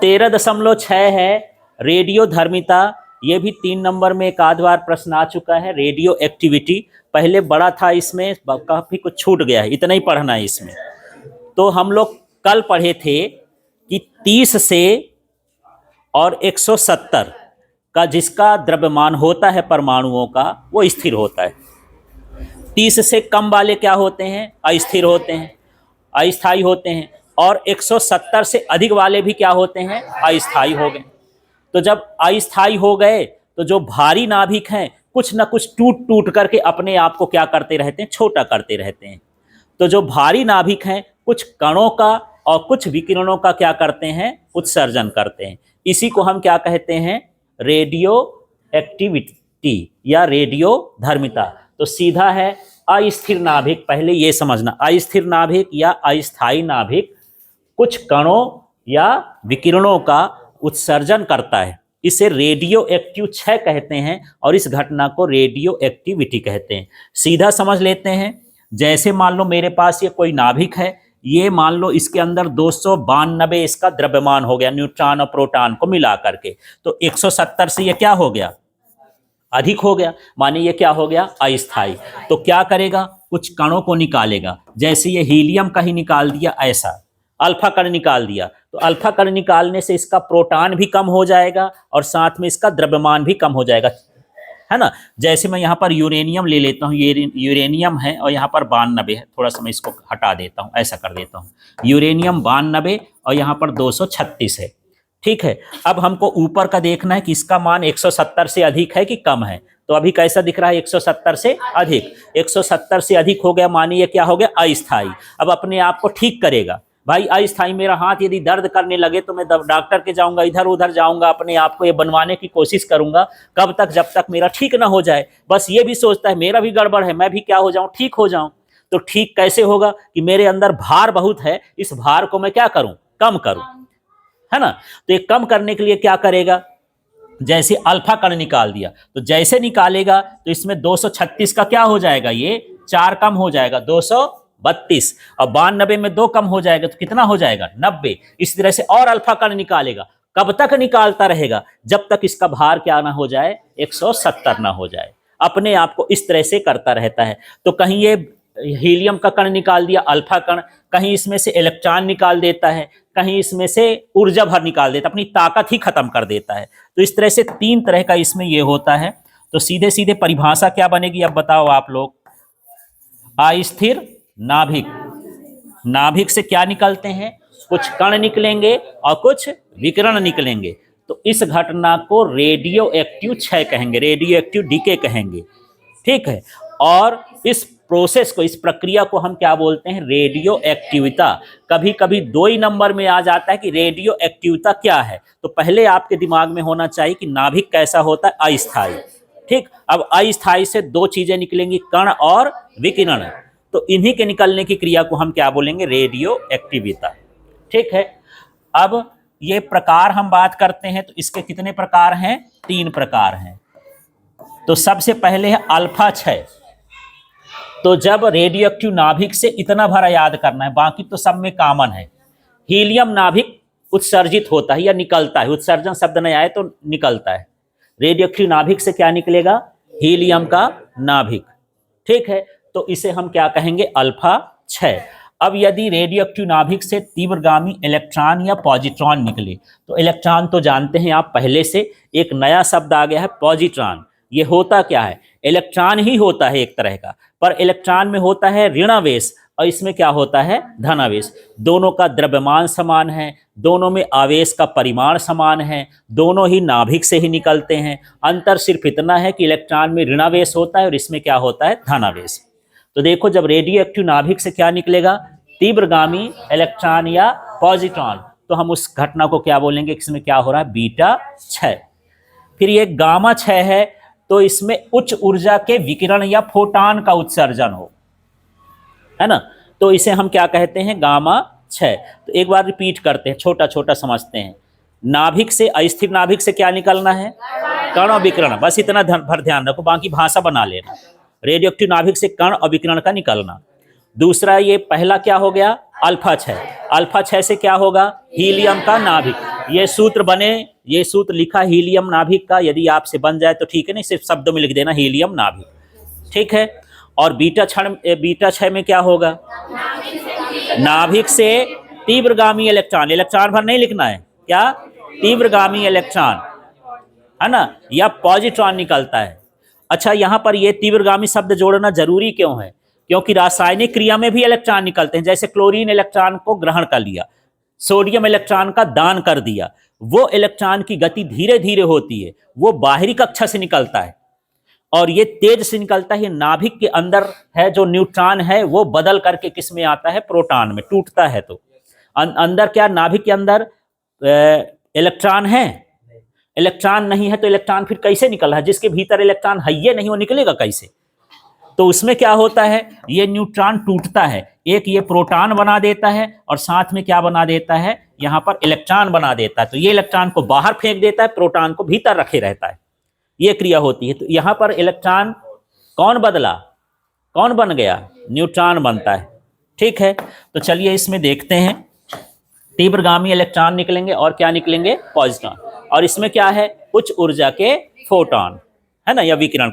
13.6 है रेडियो धर्मिता। ये भी 3 नंबर में एक आध बार प्रश्न आ चुका है। रेडियो एक्टिविटी पहले बड़ा था, इसमें काफी कुछ छूट गया है, इतना ही पढ़ना है इसमें। तो हम लोग कल पढ़े थे कि 30 से और 170 का जिसका द्रव्यमान होता है परमाणुओं का वो स्थिर होता है। 30 से कम वाले क्या होते हैं? अस्थिर होते हैं, अस्थायी होते हैं। और 170 से अधिक वाले भी क्या होते हैं? अस्थायी हो गए। तो जब अस्थायी हो गए तो जो भारी नाभिक हैं कुछ ना कुछ टूट टूट करके अपने आप को क्या करते रहते हैं? छोटा करते रहते हैं। तो जो भारी नाभिक हैं कुछ कणों का और कुछ विकिरणों का क्या करते हैं? उत्सर्जन करते हैं। इसी को हम क्या कहते हैं? रेडियो एक्टिविटी या रेडियो धर्मिता। तो सीधा है अस्थिर नाभिक। पहले ये समझना, अस्थिर नाभिक या अस्थायी नाभिक कुछ कणों या विकिरणों का उत्सर्जन करता है। इसे रेडियो एक्टिव क्षय कहते हैं और इस घटना को रेडियो एक्टिविटी कहते हैं। सीधा समझ लेते हैं। जैसे मान लो मेरे पास ये कोई नाभिक है, ये मान लो इसके अंदर 292 इसका द्रव्यमान हो गया, न्यूट्रॉन और प्रोटॉन को मिला करके। तो 170 से ये क्या हो गया? अधिक हो गया, माने ये क्या हो गया? अस्थायी। तो क्या करेगा? कुछ कणों को निकालेगा। जैसे ये हीलियम का ही निकाल दिया, ऐसा अल्फा कण निकाल दिया। तो अल्फा कण निकालने से इसका प्रोटॉन भी कम हो जाएगा और साथ में इसका द्रव्यमान भी कम हो जाएगा, है ना। जैसे मैं यहाँ पर यूरेनियम ले लेता हूँ, ये यूरेनियम है और यहाँ पर 92 है। थोड़ा सा मैं इसको हटा देता हूँ, ऐसा कर देता हूँ। यूरेनियम 92 और यहाँ पर 236 है, ठीक है। अब हमको ऊपर का देखना है कि इसका मान 170 से अधिक है कि कम है। तो अभी कैसा दिख रहा है? 170 से अधिक। 170 से अधिक हो गया, मानिए क्या हो गया? अस्थायी। अब अपने आप को ठीक करेगा। भाई अस्थायी, मेरा हाथ यदि दर्द करने लगे तो मैं डॉक्टर के जाऊंगा, इधर उधर जाऊंगा, अपने आप को ये बनवाने की कोशिश करूंगा। कब तक? जब तक मेरा ठीक ना हो जाए। बस ये भी सोचता है मेरा भी गड़बड़ है, मैं भी क्या हो जाऊं? ठीक हो जाऊं। तो ठीक कैसे होगा? कि मेरे अंदर भार बहुत है, इस भार को मैं क्या करूं? कम करूं, है ना। तो ये कम करने के लिए क्या करेगा? जैसे अल्फा कण निकाल दिया, तो जैसे निकालेगा तो इसमें 236 का क्या हो जाएगा? ये 4 कम हो जाएगा, 232। और 92 में 2 कम हो जाएगा तो कितना हो जाएगा? 90। इस तरह से और अल्फा कण निकालेगा। कब तक निकालता रहेगा? जब तक इसका भार क्या ना हो जाए? 170 ना हो जाए। अपने आप को इस तरह से करता रहता है। तो कहीं ये हीलियम का कण निकाल दिया, अल्फा कण, कहीं इसमें से इलेक्ट्रॉन निकाल देता है, कहीं इसमें से ऊर्जा भर निकाल देता है, अपनी ताकत ही खत्म कर देता है। तो इस तरह से 3 तरह का इसमें ये होता है। तो सीधे सीधे परिभाषा क्या बनेगी? अब बताओ आप लोग। अस्थिर नाभिक, नाभिक से क्या निकलते हैं? कुछ कण निकलेंगे और कुछ विकिरण निकलेंगे। तो इस घटना को रेडियो एक्टिव क्षय कहेंगे, रेडियो एक्टिव डीके कहेंगे, ठीक है। और इस प्रोसेस को, इस प्रक्रिया को हम क्या बोलते हैं? रेडियो एक्टिविता। कभी कभी 2 ही नंबर में आ जाता है कि रेडियो एक्टिविता क्या है। तो पहले आपके दिमाग में होना चाहिए कि नाभिक कैसा होता है? अस्थायी, ठीक। अब अस्थायी से 2 चीजें निकलेंगी, कण और विकिरण। तो इन्हीं के निकलने की क्रिया को हम क्या बोलेंगे? रेडियो एक्टिविता, ठीक है। अब ये प्रकार हम बात करते हैं तो इसके कितने प्रकार हैं? 3 प्रकार हैं। तो सबसे पहले है अल्फा क्षय। तो जब रेडियो एक्टिव नाभिक से इतना भरा याद करना है, बाकी तो सब में कॉमन है। हीलियम नाभिक उत्सर्जित होता है या निकलता है, उत्सर्जन शब्द नहीं आए तो निकलता है। रेडियो एक्टिव नाभिक से क्या निकलेगा? हीलियम का नाभिक, ठीक है। तो इसे हम क्या कहेंगे? अल्फा क्षय। अब यदि रेडियो एक्टिव नाभिक से तीव्रगामी इलेक्ट्रॉन या पॉजिट्रॉन निकले, तो इलेक्ट्रॉन तो जानते हैं आप पहले से, एक नया शब्द आ गया है पॉजिट्रॉन। ये होता क्या है? इलेक्ट्रॉन ही होता है एक तरह का, पर इलेक्ट्रॉन में होता है ऋणावेश और इसमें क्या होता है? धनावेश। दोनों का द्रव्यमान समान है, दोनों में आवेश का परिमाण समान है, दोनों ही नाभिक से ही निकलते हैं। अंतर सिर्फ इतना है कि इलेक्ट्रॉन में ऋणावेश होता है और इसमें क्या होता है? धनावेश। तो देखो, जब रेडियो एक्टिव नाभिक से क्या निकलेगा? तीव्रगामी इलेक्ट्रॉन या पॉजिट्रॉन, तो हम उस घटना को क्या बोलेंगे? इसमें क्या हो रहा है? बीटा क्षय। फिर ये गामा क्षय है, तो इसमें उच्च ऊर्जा के विकिरण या फोटॉन का उत्सर्जन हो, है ना। तो इसे हम क्या कहते हैं? गामा क्षय। तो एक बार रिपीट करते हैं, छोटा छोटा समझते हैं। नाभिक से, अस्थिर नाभिक से क्या निकलना है? कण और विकिरण। बस इतना भर ध्यान रखो, बाकी भाषा बना लेना। रेडियो एक्टिव नाभिक से कण और विकिरण का निकलना। दूसरा, ये पहला क्या हो गया? अल्फा 6। अल्फा 6 से क्या होगा? हीलियम का नाभिक। ये सूत्र बने, ये सूत्र लिखा हीलियम नाभिक का, यदि आपसे बन जाए तो ठीक है, नहीं सिर्फ शब्द में लिख देना हीलियम नाभिक, ठीक है। और बीटा 6 में क्या होगा? नाभिक से तीव्रगामी इलेक्ट्रॉन, इलेक्ट्रॉन भर नहीं लिखना है, क्या? तीव्रगामी इलेक्ट्रॉन, है ना, या पॉजिट्रॉन निकलता है। अच्छा, यहां पर ये तीव्रगामी शब्द जोड़ना जरूरी क्यों है? क्योंकि रासायनिक क्रिया में भी इलेक्ट्रॉन निकलते हैं। जैसे क्लोरीन इलेक्ट्रॉन को ग्रहण कर लिया, सोडियम इलेक्ट्रॉन का दान कर दिया, वो इलेक्ट्रॉन की गति धीरे धीरे होती है, वो बाहरी कक्षा से निकलता है और ये तेज से निकलता है। नाभिक के अंदर है जो न्यूट्रॉन है वो बदल करके किस में आता है? प्रोटॉन में टूटता है। तो अंदर क्या, नाभिक के अंदर इलेक्ट्रॉन है? इलेक्ट्रॉन नहीं है तो इलेक्ट्रॉन फिर कैसे निकल रहा है? जिसके भीतर इलेक्ट्रॉन है ये नहीं, वो निकलेगा कैसे? तो उसमें क्या होता है, ये न्यूट्रॉन टूटता है, एक ये प्रोटॉन बना देता है और साथ में क्या बना देता है? यहां पर इलेक्ट्रॉन बना देता है। तो ये इलेक्ट्रॉन को बाहर फेंक देता है, प्रोटॉन को भीतर रखे रहता है, ये क्रिया होती है। तो यहां पर इलेक्ट्रॉन कौन बदला, कौन बन गया? न्यूट्रॉन बनता है, ठीक है। तो चलिए इसमें देखते हैं, तीव्रगामी इलेक्ट्रॉन निकलेंगे और क्या निकलेंगे? पॉजिट्रॉन। और इसमें क्या है? उच्च ऊर्जा के फोटॉन, है ना, या विकिरण।